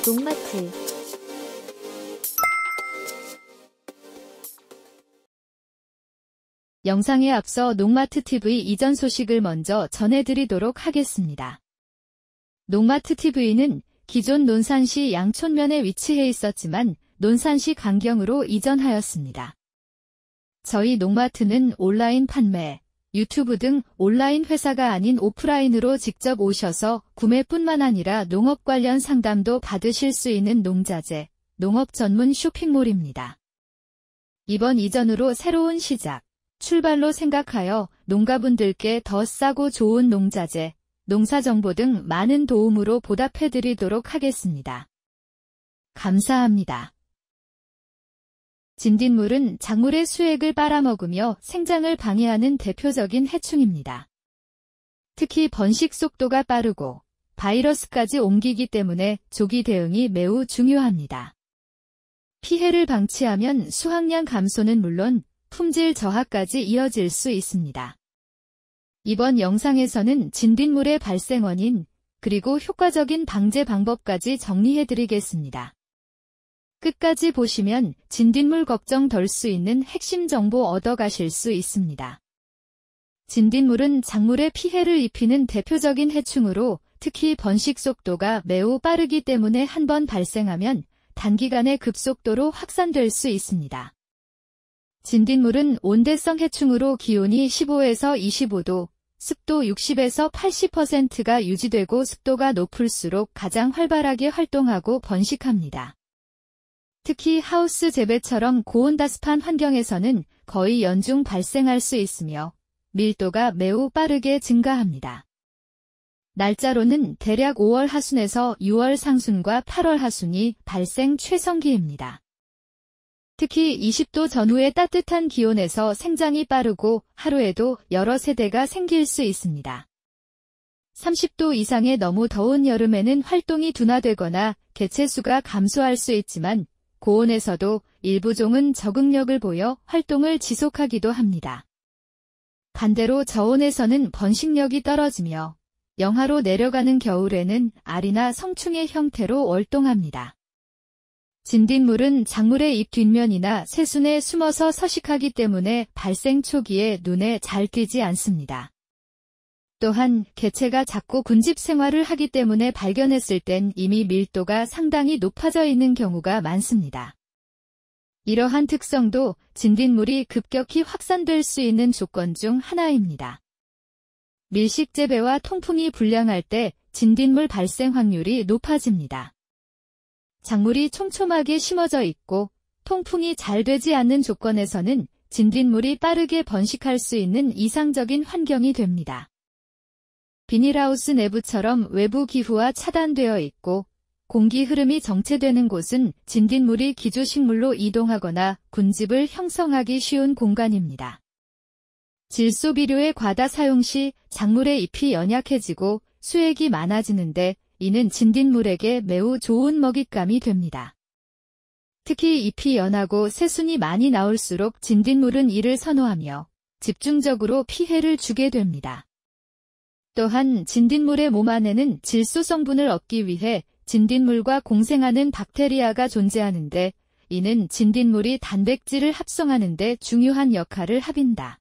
농마트 영상에 앞서 농마트 TV 이전 소식을 먼저 전해드리도록 하겠습니다. 농마트 TV는 기존 논산시 양촌면에 위치해 있었지만 논산시 강경으로 이전하였습니다. 저희 농마트는 온라인 판매, 유튜브 등 온라인 회사가 아닌 오프라인으로 직접 오셔서 구매뿐만 아니라 농업 관련 상담도 받으실 수 있는 농자재, 농업 전문 쇼핑몰입니다. 이번 이전으로 새로운 시작, 출발로 생각하여 농가분들께 더 싸고 좋은 농자재, 농사정보 등 많은 도움으로 보답해드리도록 하겠습니다. 감사합니다. 진딧물은 작물의 수액을 빨아먹으며 생장을 방해하는 대표적인 해충입니다. 특히 번식 속도가 빠르고 바이러스까지 옮기기 때문에 조기 대응이 매우 중요합니다. 피해를 방치하면 수확량 감소는 물론 품질 저하까지 이어질 수 있습니다. 이번 영상에서는 진딧물의 발생 원인, 그리고 효과적인 방제 방법까지 정리해드리겠습니다. 끝까지 보시면 진딧물 걱정 덜 수 있는 핵심 정보 얻어가실 수 있습니다. 진딧물은 작물에 피해를 입히는 대표적인 해충으로 특히 번식 속도가 매우 빠르기 때문에 한번 발생하면 단기간에 급속도로 확산될 수 있습니다. 진딧물은 온대성 해충으로 기온이 15에서 25도, 습도 60에서 80%가 유지되고 습도가 높을수록 가장 활발하게 활동하고 번식합니다. 특히 하우스 재배처럼 고온다습한 환경에서는 거의 연중 발생할 수 있으며 밀도가 매우 빠르게 증가합니다. 날짜로는 대략 5월 하순에서 6월 상순과 8월 하순이 발생 최성기입니다. 특히 20도 전후의 따뜻한 기온에서 생장이 빠르고 하루에도 여러 세대가 생길 수 있습니다. 30도 이상의 너무 더운 여름에는 활동이 둔화되거나 개체수가 감소할 수 있지만 고온에서도 일부 종은 적응력을 보여 활동을 지속하기도 합니다. 반대로 저온에서는 번식력이 떨어지며 영하로 내려가는 겨울에는 알이나 성충의 형태로 월동합니다. 진딧물은 작물의 잎 뒷면이나 새순에 숨어서 서식하기 때문에 발생 초기에 눈에 잘 띄지 않습니다. 또한 개체가 작고 군집 생활을 하기 때문에 발견했을 땐 이미 밀도가 상당히 높아져 있는 경우가 많습니다. 이러한 특성도 진딧물이 급격히 확산될 수 있는 조건 중 하나입니다. 밀식 재배와 통풍이 불량할 때 진딧물 발생 확률이 높아집니다. 작물이 촘촘하게 심어져 있고 통풍이 잘 되지 않는 조건에서는 진딧물이 빠르게 번식할 수 있는 이상적인 환경이 됩니다. 비닐하우스 내부처럼 외부 기후와 차단되어 있고 공기 흐름이 정체되는 곳은 진딧물이 기조식물로 이동하거나 군집을 형성하기 쉬운 공간입니다. 질소 비료의 과다 사용 시 작물의 잎이 연약해지고 수액이 많아지는데 이는 진딧물에게 매우 좋은 먹잇감이 됩니다. 특히 잎이 연하고 새순이 많이 나올수록 진딧물은 이를 선호하며 집중적으로 피해를 주게 됩니다. 또한 진딧물의 몸 안에는 질소 성분을 얻기 위해 진딧물과 공생하는 박테리아가 존재하는데 이는 진딧물이 단백질을 합성하는 데 중요한 역할을 합니다.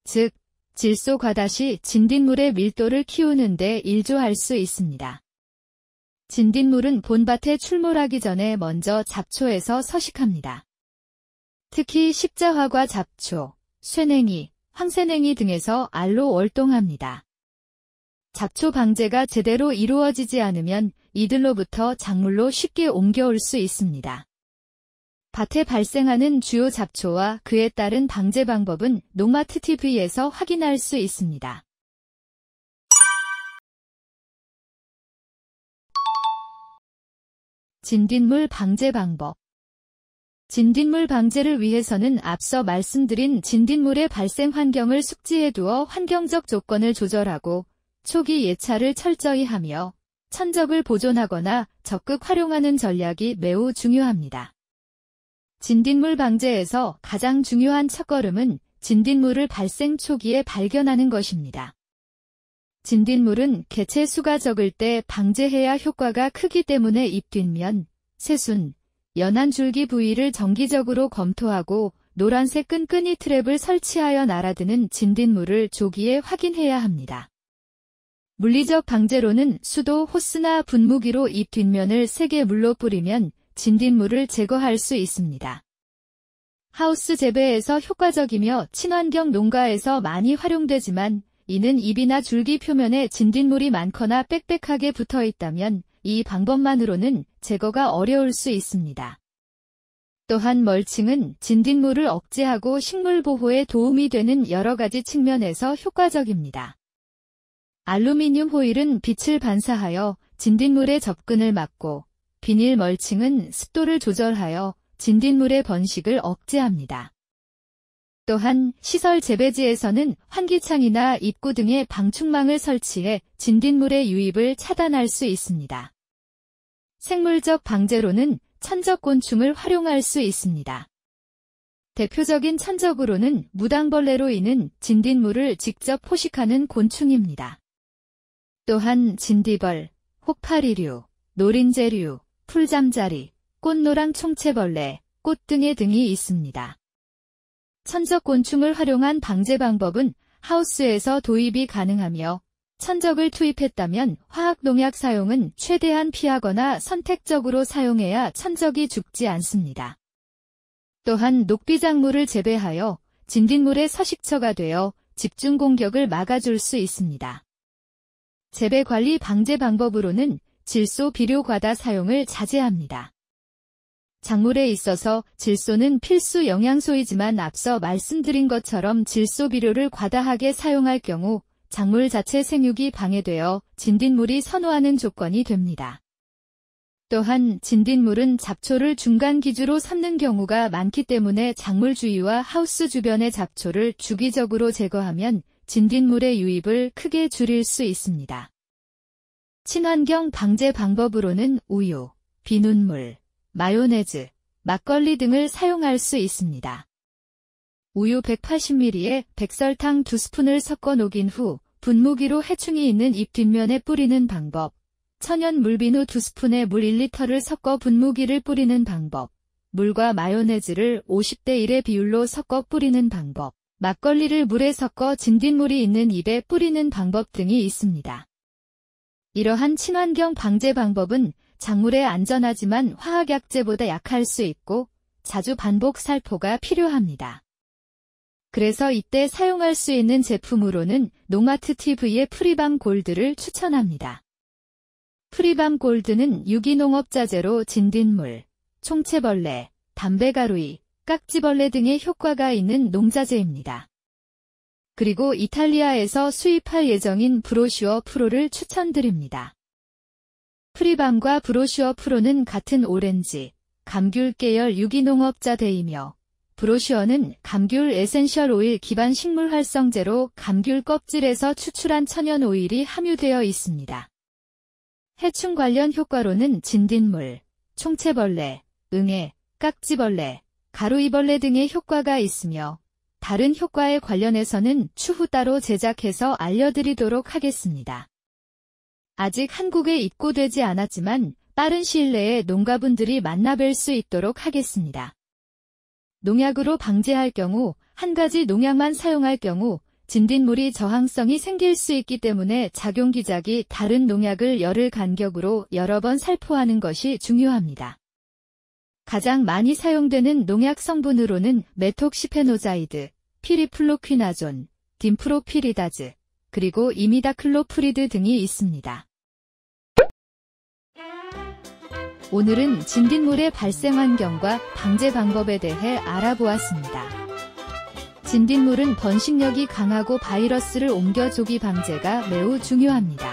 즉, 질소 과다 시 진딧물의 밀도를 키우는 데 일조할 수 있습니다. 진딧물은 본밭에 출몰하기 전에 먼저 잡초에서 서식합니다. 특히 십자화과 잡초, 쇠냉이, 황새냉이 등에서 알로 월동합니다. 잡초 방제가 제대로 이루어지지 않으면 이들로부터 작물로 쉽게 옮겨올 수 있습니다. 밭에 발생하는 주요 잡초와 그에 따른 방제 방법은 농마트 TV에서 확인할 수 있습니다. 진딧물 방제 방법. 진딧물 방제를 위해서는 앞서 말씀드린 진딧물의 발생 환경을 숙지해두어 환경적 조건을 조절하고 초기 예찰을 철저히 하며 천적을 보존하거나 적극 활용하는 전략이 매우 중요합니다. 진딧물 방제에서 가장 중요한 첫걸음은 진딧물을 발생 초기에 발견하는 것입니다. 진딧물은 개체 수가 적을 때 방제해야 효과가 크기 때문에 잎 뒷면, 새순, 연한 줄기 부위를 정기적으로 검토하고 노란색 끈끈이 트랩을 설치하여 날아드는 진딧물을 조기에 확인해야 합니다. 물리적 방제로는 수도, 호스나 분무기로 잎 뒷면을 세게 물로 뿌리면 진딧물을 제거할 수 있습니다. 하우스 재배에서 효과적이며 친환경 농가에서 많이 활용되지만 이는 잎이나 줄기 표면에 진딧물이 많거나 빽빽하게 붙어 있다면 이 방법만으로는 제거가 어려울 수 있습니다. 또한 멀칭은 진딧물을 억제하고 식물 보호에 도움이 되는 여러 가지 측면에서 효과적입니다. 알루미늄 호일은 빛을 반사하여 진딧물의 접근을 막고 비닐 멀칭은 습도를 조절하여 진딧물의 번식을 억제합니다. 또한 시설 재배지에서는 환기창이나 입구 등에 방충망을 설치해 진딧물의 유입을 차단할 수 있습니다. 생물적 방제로는 천적곤충을 활용할 수 있습니다. 대표적인 천적으로는 무당벌레로 인한 진딧물을 직접 포식하는 곤충입니다. 또한 진디벌, 혹파리류, 노린재류, 풀잠자리, 꽃노랑 총채벌레, 꽃 등이 있습니다. 천적곤충을 활용한 방제 방법은 하우스에서 도입이 가능하며 천적을 투입했다면 화학농약 사용은 최대한 피하거나 선택적으로 사용해야 천적이 죽지 않습니다. 또한 녹비작물을 재배하여 진딧물의 서식처가 되어 집중 공격을 막아줄 수 있습니다. 재배관리 방제 방법으로는 질소 비료 과다 사용을 자제합니다. 작물에 있어서 질소는 필수 영양소이지만 앞서 말씀드린 것처럼 질소 비료를 과다하게 사용할 경우 작물 자체 생육이 방해되어 진딧물이 선호하는 조건이 됩니다. 또한 진딧물은 잡초를 중간 기주로 삼는 경우가 많기 때문에 작물 주위와 하우스 주변의 잡초를 주기적으로 제거하면 진딧물의 유입을 크게 줄일 수 있습니다. 친환경 방제 방법으로는 우유, 비눗물, 마요네즈, 막걸리 등을 사용할 수 있습니다. 우유 180ml에 백설탕 2스푼을 섞어 녹인 후 분무기로 해충이 있는 잎 뒷면에 뿌리는 방법, 천연 물비누 2스푼에 물 1리터를 섞어 분무기를 뿌리는 방법, 물과 마요네즈를 50대 1의 비율로 섞어 뿌리는 방법, 막걸리를 물에 섞어 진딧물이 있는 잎에 뿌리는 방법 등이 있습니다. 이러한 친환경 방제 방법은 작물에 안전하지만 화학약제보다 약할 수 있고 자주 반복 살포가 필요합니다. 그래서 이때 사용할 수 있는 제품으로는 농마트 TV의 프리밤 골드를 추천합니다. 프리밤 골드는 유기농업자재로 진딧물, 총채벌레, 담배가루이, 깍지벌레 등의 효과가 있는 농자재입니다. 그리고 이탈리아에서 수입할 예정인 브로슈어 프로를 추천드립니다. 프리밤과 브로슈어 프로는 같은 오렌지, 감귤 계열 유기농업자재이며 브로슈어는 감귤 에센셜 오일 기반 식물 활성제로 감귤 껍질에서 추출한 천연 오일이 함유되어 있습니다. 해충 관련 효과로는 진딧물, 총채벌레, 응애, 깍지벌레, 가루이벌레 등의 효과가 있으며 다른 효과에 관련해서는 추후 따로 제작해서 알려드리도록 하겠습니다. 아직 한국에 입고되지 않았지만 빠른 시일 내에 농가분들이 만나뵐 수 있도록 하겠습니다. 농약으로 방제할 경우 한 가지 농약만 사용할 경우 진딧물이 저항성이 생길 수 있기 때문에 작용기작이 다른 농약을 열흘 간격으로 여러 번 살포하는 것이 중요합니다. 가장 많이 사용되는 농약 성분으로는 메톡시페노자이드, 피리플로퀴나존, 딘프로피리다즈, 그리고 이미다클로프리드 등이 있습니다. 오늘은 진딧물의 발생 환경과 방제 방법에 대해 알아보았습니다. 진딧물은 번식력이 강하고 바이러스를 옮겨 조기 방제가 매우 중요합니다.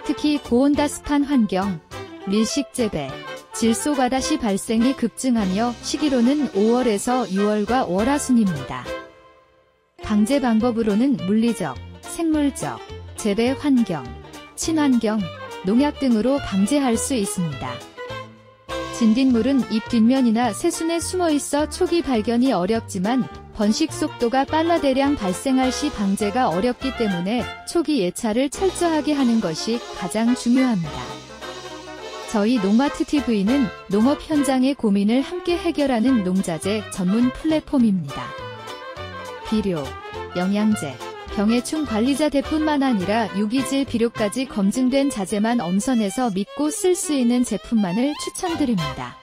특히 고온다습한 환경, 밀식 재배, 질소 과다시 발생이 급증하며 시기로는 5월에서 6월과 월하순입니다. 방제 방법으로는 물리적, 생물적, 재배 환경, 친환경, 농약 등으로 방제할 수 있습니다. 진딧물은 잎 뒷면이나 새순에 숨어 있어 초기 발견이 어렵지만 번식 속도가 빨라 대량 발생할 시 방제가 어렵기 때문에 초기 예찰을 철저하게 하는 것이 가장 중요합니다. 저희 농마트TV는 농업 현장의 고민을 함께 해결하는 농자재 전문 플랫폼입니다. 비료, 영양제, 병해충 관리자재뿐만 아니라 유기질 비료까지 검증된 자재만 엄선해서 믿고 쓸 수 있는 제품만을 추천드립니다.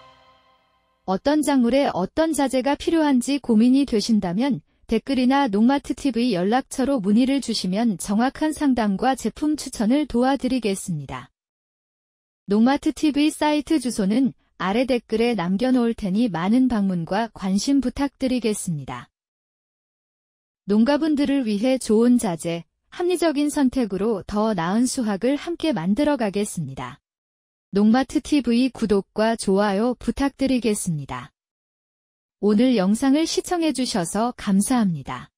어떤 작물에 어떤 자재가 필요한지 고민이 되신다면 댓글이나 농마트TV 연락처로 문의를 주시면 정확한 상담과 제품 추천을 도와드리겠습니다. 농마트TV 사이트 주소는 아래 댓글에 남겨놓을 테니 많은 방문과 관심 부탁드리겠습니다. 농가분들을 위해 좋은 자재, 합리적인 선택으로 더 나은 수확을 함께 만들어 가겠습니다. 농마트TV 구독과 좋아요 부탁드리겠습니다. 오늘 영상을 시청해주셔서 감사합니다.